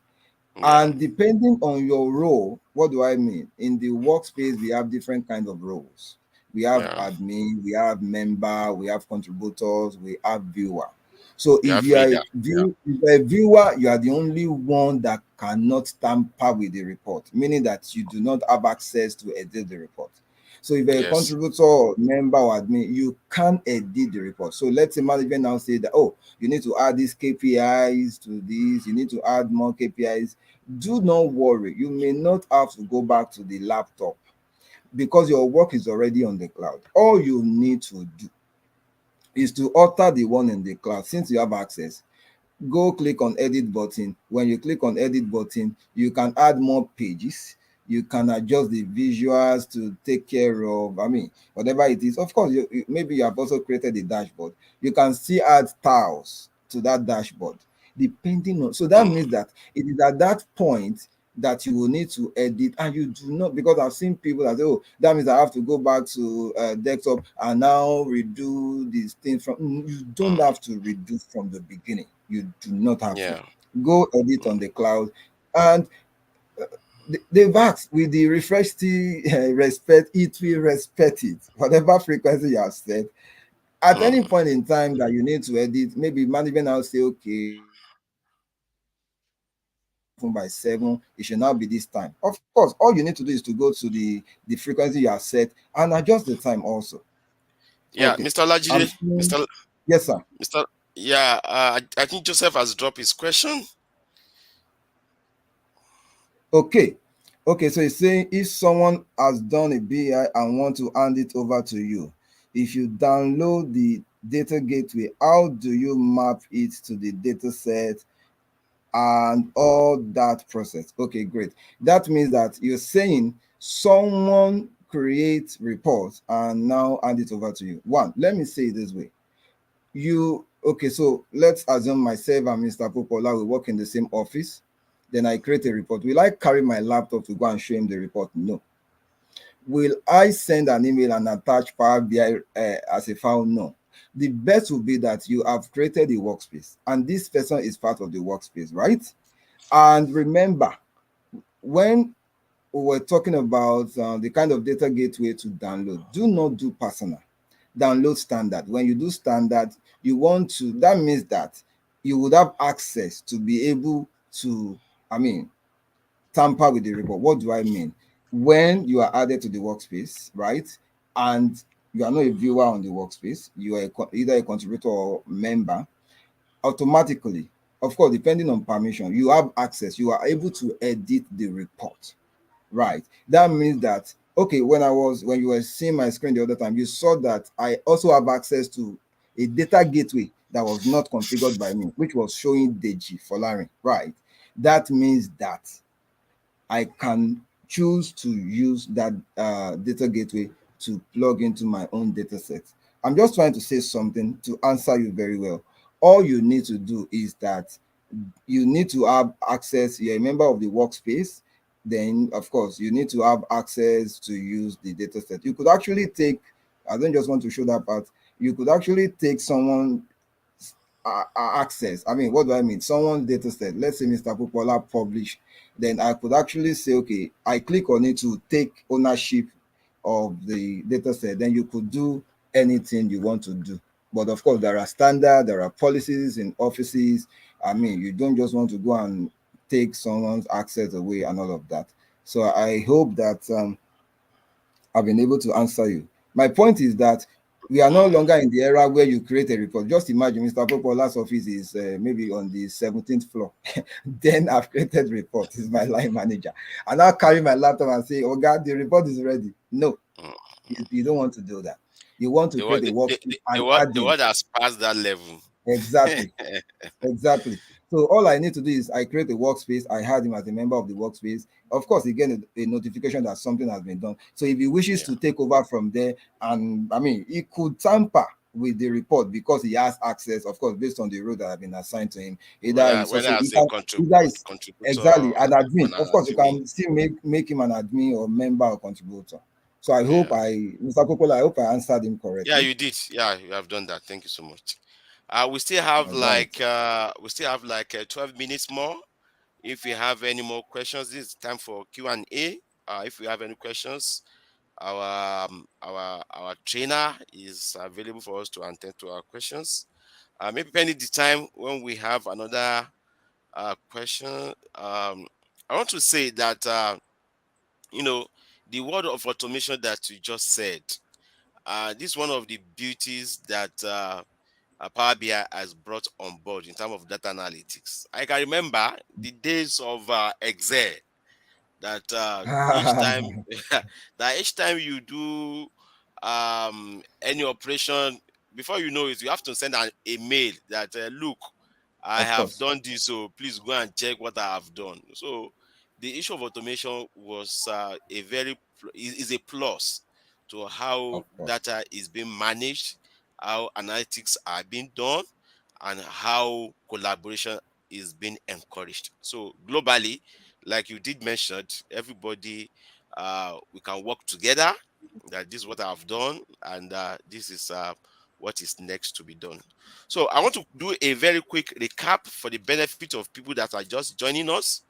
Speaker 1: yeah,
Speaker 2: and depending on your role, what do I mean? In the workspace, we have different kinds of roles. We have
Speaker 1: yeah.
Speaker 2: admin, we have member, we have contributors, we have viewer. So
Speaker 1: You have reader. Yeah,
Speaker 2: if you're a viewer, you are the only one that cannot tamper with the report, meaning that you do not have access to edit the report. So if you're a
Speaker 1: yes,
Speaker 2: contributor, or member, or admin, you can edit the report. So let's say management now say that, oh, you need to add these KPIs to this, you need to add more KPIs. Do not worry, you may not have to go back to the laptop because your work is already on the cloud. All you need to do is to alter the one in the cloud since you have access. Go click on edit button. When you click on edit button, you can add more pages, you can adjust the visuals to take care of, whatever it is. Of course, maybe you have also created a dashboard. You can still add tiles to that dashboard depending on. So that
Speaker 1: mm,
Speaker 2: means that it is at that point that you will need to edit, and you do not, because I've seen people that say, oh, that means I have to go back to desktop and now redo these things from. You don't
Speaker 1: mm,
Speaker 2: have to redo from the beginning. You do not have to
Speaker 1: yeah,
Speaker 2: go edit on
Speaker 1: mm,
Speaker 2: the cloud. And they've asked, with the refresh still respect it, will respect it whatever frequency you have set. At any
Speaker 1: mm,
Speaker 2: point in time that you need to edit, maybe management now say, okay, by 7, it should now be this time. Of course, all you need to do is to go to the frequency you have set and adjust the time also.
Speaker 1: yeah.
Speaker 2: Okay.
Speaker 1: Mr.
Speaker 2: I'm
Speaker 1: Olajide,
Speaker 2: seeing,
Speaker 1: Mr.
Speaker 2: yes, sir.
Speaker 1: Mr. Yeah, I think Joseph has dropped his question.
Speaker 2: Okay. Okay, so it's saying if someone has done a BI and want to hand it over to you, if you download the data gateway, how do you map it to the data set and all that process? Okay, great. That means that you're saying someone creates reports and now hand it over to you. One, let me say it this way. Okay, so let's assume myself and Mr. Popola will work in the same office. then I create a report. Will I carry my laptop to go and show him the report? No. Will I send an email and attach Power BI as a file? No. The best will be that you have created a workspace and this person is part of the workspace, right? And remember, when we were talking about the kind of data gateway to download, do not do personal. Download standard. When you do standard, you want to, that means that you would have access to be able to, I mean, tamper with the report. What do I mean? When you are added to the workspace, right? And you are not a viewer on the workspace, you are either a contributor or member, automatically, of course, depending on permission, you have access, you are able to edit the report, right? That means that, okay, when you were seeing my screen the other time, you saw that I also have access to a data gateway that was not configured by me, which was showing Deji Folarin, right? That means that I can choose to use that data gateway to plug into my own data set. I'm just trying to say something to answer you very well. All you need to do is that you need to have access, you're a member of the workspace, then of course you need to have access to use the data set. You could actually take, I don't just want to show that part, you could actually take someone access. I mean, what do I mean? Someone's data set. Let's say Mr. Popola publish. Then I could actually say, okay, I click on it to take ownership of the data set. Then you could do anything you want to do. But of course, there are standard, there are policies in offices. I mean, you don't just want to go and take someone's access away and all of that. So I hope that I've been able to answer you. My point is that we are no
Speaker 1: Mm.
Speaker 2: longer in the era where you create a report. Just imagine Mr. Popola's office is maybe on the 17th floor. Then I've created report. He's my line manager. And I'll carry my laptop and say, oh God, the report is ready. No,
Speaker 1: Mm.
Speaker 2: you don't want to do that. You want to
Speaker 1: The word
Speaker 2: create a
Speaker 1: the, the,
Speaker 2: workspace
Speaker 1: the, the
Speaker 2: and
Speaker 1: word
Speaker 2: add
Speaker 1: the
Speaker 2: in.
Speaker 1: word has passed that level.
Speaker 2: Exactly. Exactly. So all I need to do is I create a workspace. I had him as a member of the workspace. Of course, he get a notification that something has been done. So if he wishes
Speaker 1: Yeah.
Speaker 2: to take over from there, and I mean, he could tamper with the report because he has access, of course, based on the role that have been assigned to him. Either
Speaker 1: Whether
Speaker 2: he's
Speaker 1: whether
Speaker 2: also
Speaker 1: as a
Speaker 2: either is
Speaker 1: contributor
Speaker 2: exactly
Speaker 1: or
Speaker 2: an admin.
Speaker 1: an
Speaker 2: Of course, you
Speaker 1: admin.
Speaker 2: can still make him an admin or member or contributor. So I hope
Speaker 1: Yeah.
Speaker 2: Mr. Popola, I hope I answered him
Speaker 1: Yeah,
Speaker 2: correctly.
Speaker 1: you did. Yeah, you have done that. Thank you so much.
Speaker 2: All right.
Speaker 1: We still have like 12 minutes more. If you have any more questions, this is time for Q&A. If you have any questions, our trainer is available for us to attend to our questions. Maybe pending the time when we have another question. I want to say that you know the word of automation that you just said. This is one of the beauties that Power BI has brought on board in terms of data analytics. I can remember the days of Excel that each time that each time you do any operation, before you know it, you have to send a mail that look, I
Speaker 2: Of
Speaker 1: have
Speaker 2: course.
Speaker 1: done this, so please go and check what I have done. So the issue of automation was is a plus to how
Speaker 2: Of course.
Speaker 1: data is being managed, how analytics are being done, and how collaboration is being encouraged. So globally, like you did mention, everybody we can work together. That this is what I've done, and this is what is next to be done. So I want to do a very quick recap for the benefit of people that are just joining us,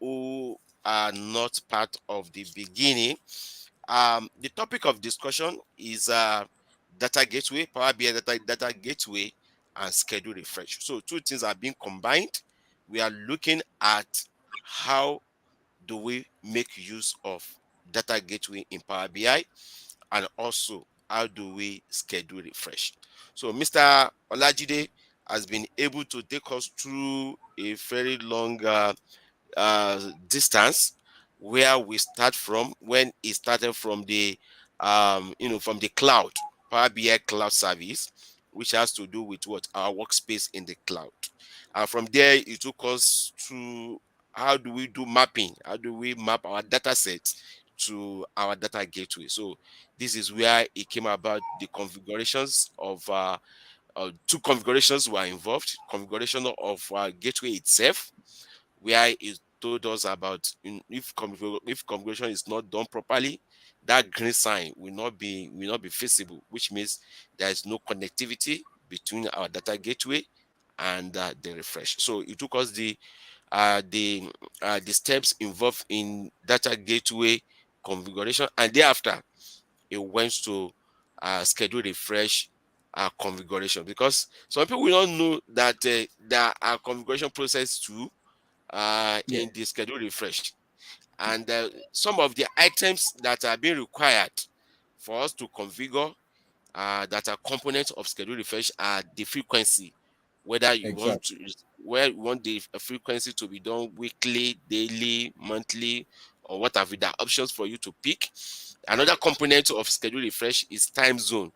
Speaker 1: who are not part of the beginning. The topic of discussion is data gateway, Power BI data gateway, and schedule refresh. So two things are being combined. We are looking at how do we make use of data gateway in Power BI, and also how do we schedule refresh. So Mr. Olajide has been able to take us through a very long distance where we start from, when it started from the from the cloud, Power BI cloud service, which has to do with what our workspace in the cloud. And from there it took us to how do we do mapping, how do we map our data sets to our data gateway. So this is where it came about. The configurations of two configurations were involved: configuration of gateway itself, where it told us about if configuration is not done properly, that green sign will not be visible, which means there is no connectivity between our data gateway and the refresh. So it took us uh, the the steps involved in data gateway configuration, and thereafter it went to schedule refresh configuration, because some people will not know that there are configuration process too
Speaker 2: Yeah,
Speaker 1: in the schedule refresh, and some of the items that are being required for us to configure that are components of schedule refresh are the frequency, whether you want
Speaker 2: exactly.
Speaker 1: to where you want the frequency to be done weekly, daily, monthly, or what have you. There are options for you to pick. Another component of schedule refresh is time zone.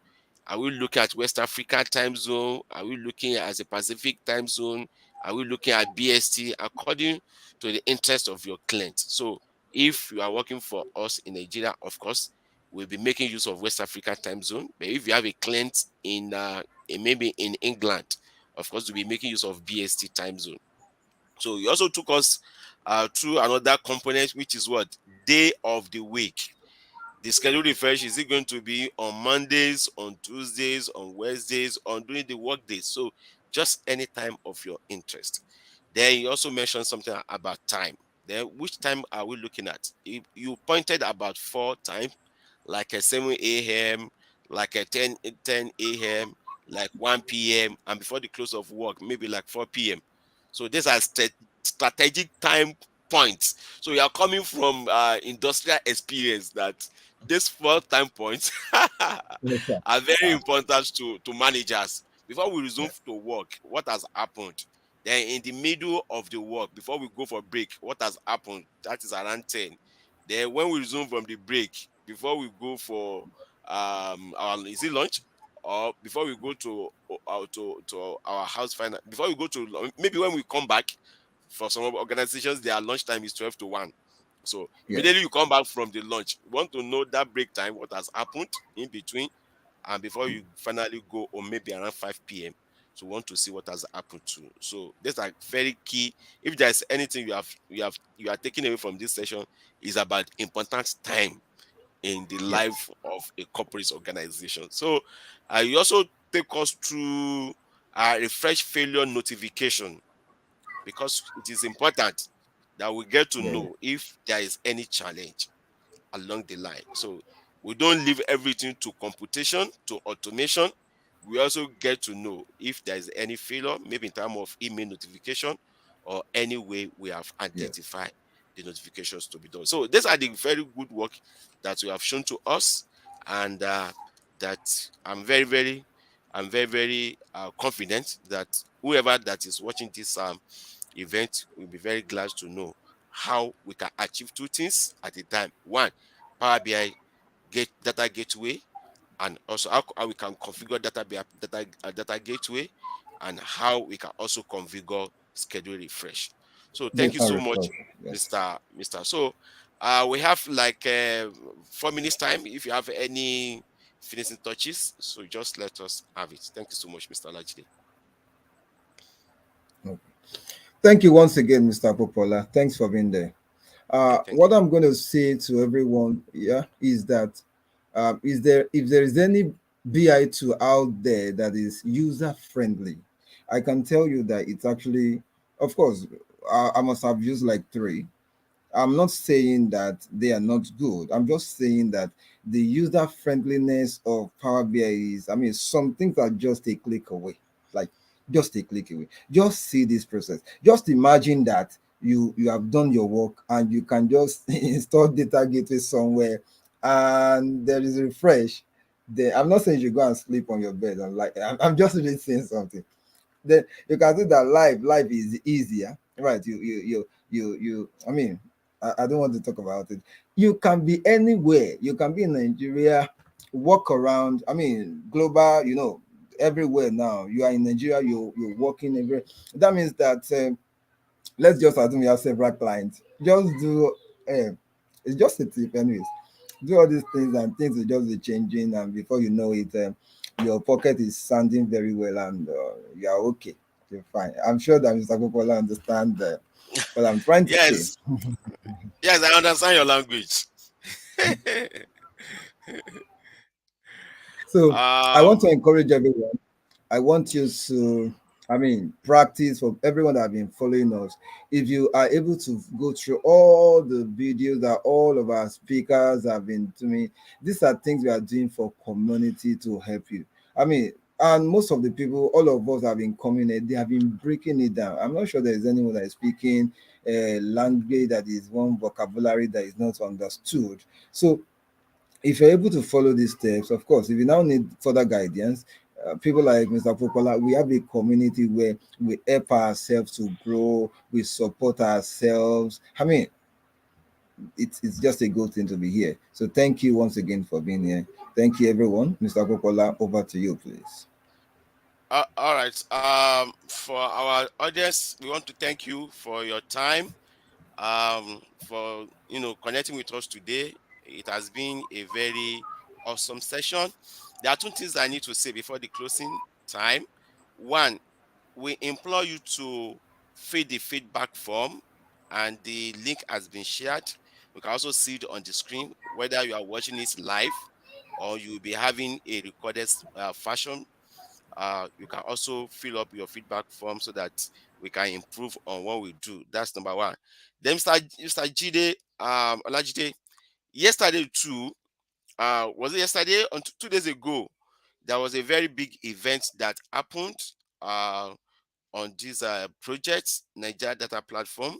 Speaker 1: Are we looking at West Africa time zone? Are we looking at a Pacific time zone? Are we looking at BST according to the interest of your client? So if you are working for us in Nigeria, of course, we'll be making use of West Africa time zone. But if you have a client maybe in England, of course, we'll be making use of BST time zone. So he also took us through another component, which is what day of the week. The schedule refresh, is it going to be on Mondays, on Tuesdays, on Wednesdays, on during the work days? So just any time of your interest. Then you also mentioned something about time. Then which time are we looking at? You pointed about four time, like a 7 a.m., like a 10 a.m., like 1 p.m., and before the close of work, maybe like 4 p.m. So these are strategic time points. So you are coming from industrial experience that these four time points
Speaker 2: Yes, sir.
Speaker 1: are very important to managers. Before we resume
Speaker 2: Yeah,
Speaker 1: to work, what has happened? Then in the middle of the work, before we go for break, what has happened? That is around 10. Then when we resume from the break, before we go for our is it lunch? Or before we go to our house final, before we go to maybe when we come back, for some organizations their lunchtime is 12 to 1. So
Speaker 2: yeah,
Speaker 1: immediately you come back from the lunch, you want to know that break time, what has happened in between, and before you finally go, or maybe around 5 p.m. So want to see what has happened to. So these are very key. If there's anything you are taking away from this session, is about important time in the
Speaker 2: yeah,
Speaker 1: life of a corporate organization. So you also take us through refresh failure notification, because it is important that we get to
Speaker 2: yeah,
Speaker 1: know if there is any challenge along the line. So we don't leave everything to computation, to automation. We also get to know if there is any failure, maybe in terms of email notification or any way we have
Speaker 2: yeah,
Speaker 1: identified the notifications to be done. So these are the very good work that you have shown to us, and that I'm very, very confident that whoever that is watching this event will be very glad to know how we can achieve two things at a time. One, Power BI data gateway, and also how we can configure data gateway, and how we can also configure schedule refresh. So thank you
Speaker 2: data
Speaker 1: so much,
Speaker 2: refresh. Yes.
Speaker 1: Mr. So we have like 4 minutes time. If you have any finishing touches, so just let us have it. Thank you so much, Mr. Olajide.
Speaker 2: Okay. Thank you once again, Mr. Popola. Thanks for being there.
Speaker 1: Okay, thank
Speaker 2: What
Speaker 1: you.
Speaker 2: I'm going to say to everyone, yeah, is that is there if there is any BI tool out there that is user friendly, I can tell you that it's actually, of course, I must have used like three. I'm not saying that they are not good. I'm just saying that the user friendliness of Power BI is, I mean, some things are just a click away. Like, just a click away. Just see this process. Just imagine that you have done your work and you can just install data gateway somewhere and there is a refresh. Then I'm not saying you go and sleep on your bed. I'm just really saying something. Then you can see that life is easier, right? I mean, I don't want to talk about it. You can be anywhere. You can be in Nigeria, walk around. I mean, global, everywhere now. You are in Nigeria, you're working everywhere. That means that let's just assume you have several clients. Just do it's just a tip anyways. Do all these things and things will just be changing, and before you know it, your pocket is sounding very well, and you are okay. You're fine. I'm sure that Mr. Popola understand that. what I'm trying to say.
Speaker 1: Yes, yes, I understand your language.
Speaker 2: So I want
Speaker 1: um,
Speaker 2: to encourage everyone. I want you to, practice for everyone that have been following us. If you are able to go through all the videos that all of our speakers have been doing, these are things we are doing for community to help you. I mean, and most of the people, all of us have been coming in, they have been breaking it down. I'm not sure there is anyone that is speaking a language that is one vocabulary that is not understood. So if you're able to follow these steps, of course, if you now need further guidance, people like Mr. Popola, we have a community where we help ourselves to grow, we support ourselves. I mean, it's just a good thing to be here. So thank you once again for being here. Thank you, everyone. Mr. Popola, over to you, please.
Speaker 1: all right. For our audience, we want to thank you for your time. For connecting with us today. It has been a very awesome session. There are two things I need to say before the closing time. One, we implore you to fill the feedback form, and the link has been shared. You can also see it on the screen, whether you are watching it live or you'll be having a recorded fashion. You can also fill up your feedback form so that we can improve on what we do. That's number one. Then Mr. Jide, Olajide, yesterday too, was it yesterday? On 2 days ago, there was a very big event that happened uh, on this project, Nigeria Data Platform,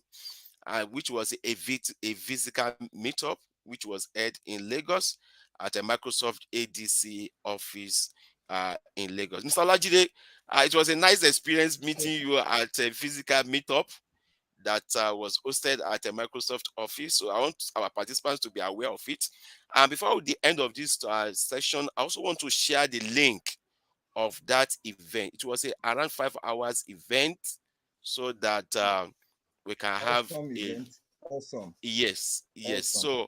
Speaker 1: which was a physical meetup, which was held in Lagos at a Microsoft ADC office in Lagos. Mr. Olajide, it was a nice experience meeting you at a physical meetup that was hosted at a Microsoft office. So I want our participants to be aware of it. And before the end of this session, I also want to share the link of that event. It was a around 5 hours event, so that we can have
Speaker 2: Awesome
Speaker 1: a
Speaker 2: event. Awesome.
Speaker 1: yes, yes.
Speaker 2: Awesome.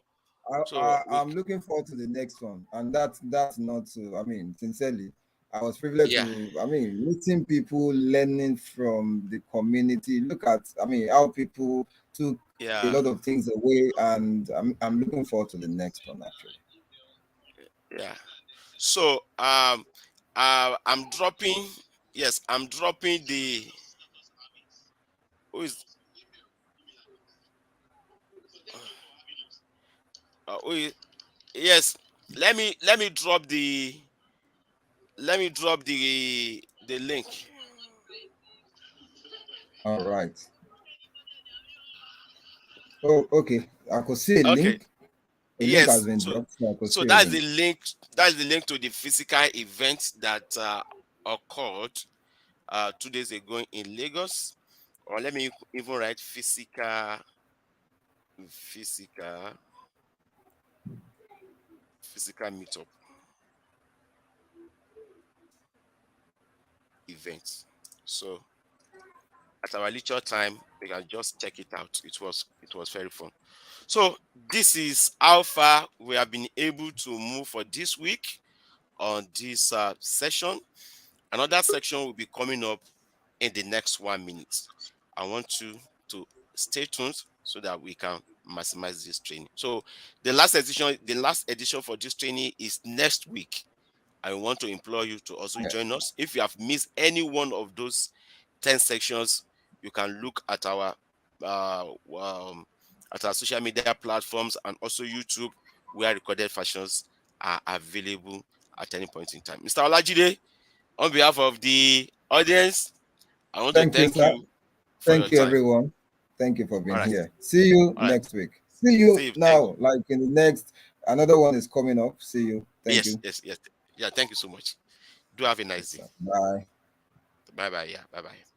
Speaker 1: So we
Speaker 2: I'm looking forward to the next one, and that's not to. Sincerely, I was privileged
Speaker 1: yeah,
Speaker 2: to. Meeting people, learning from the community. Look at, how people took a
Speaker 1: yeah,
Speaker 2: lot of things away, and I'm looking forward to the next one actually.
Speaker 1: yeah. So I'm dropping. Yes, I'm dropping the. Who is? Who is yes. Let me drop the. Let me drop the link.
Speaker 2: All right. Oh, okay. I could see a
Speaker 1: Okay.
Speaker 2: link. A link has
Speaker 1: Yes.
Speaker 2: been
Speaker 1: So
Speaker 2: dropped, so I could
Speaker 1: so
Speaker 2: see a
Speaker 1: that's
Speaker 2: link.
Speaker 1: the link. That's the link to the physical event that occurred 2 days ago in Lagos. Or let me even write physical physical meetup event. So at our lecture time, we can just check it out. It was very fun. So this is how far we have been able to move for this week on this session. Another section will be coming up in the next 1 minute. I want you to stay tuned so that we can maximize this training. So the last edition for this training is next week. I want to implore you to also
Speaker 2: Yeah.
Speaker 1: join us. If you have missed any one of those 10 sections, you can look uh, um, at our social media platforms and also YouTube, where recorded versions are available at any point in time. Mr. Olajide, on behalf of the audience, I want to
Speaker 2: Thank you,
Speaker 1: thank
Speaker 2: sir.
Speaker 1: you for your
Speaker 2: Thank you,
Speaker 1: time.
Speaker 2: everyone. Thank you for
Speaker 1: All
Speaker 2: being
Speaker 1: right.
Speaker 2: here. See you
Speaker 1: All right.
Speaker 2: next week. See you
Speaker 1: See you. Thank
Speaker 2: now, like in the next, another one is coming up. See you. Thank
Speaker 1: Yes,
Speaker 2: you.
Speaker 1: yes, yes. Yeah, thank you so much. Do have a nice
Speaker 2: Yes,
Speaker 1: day.
Speaker 2: sir. Bye.
Speaker 1: Bye bye. Yeah, bye bye.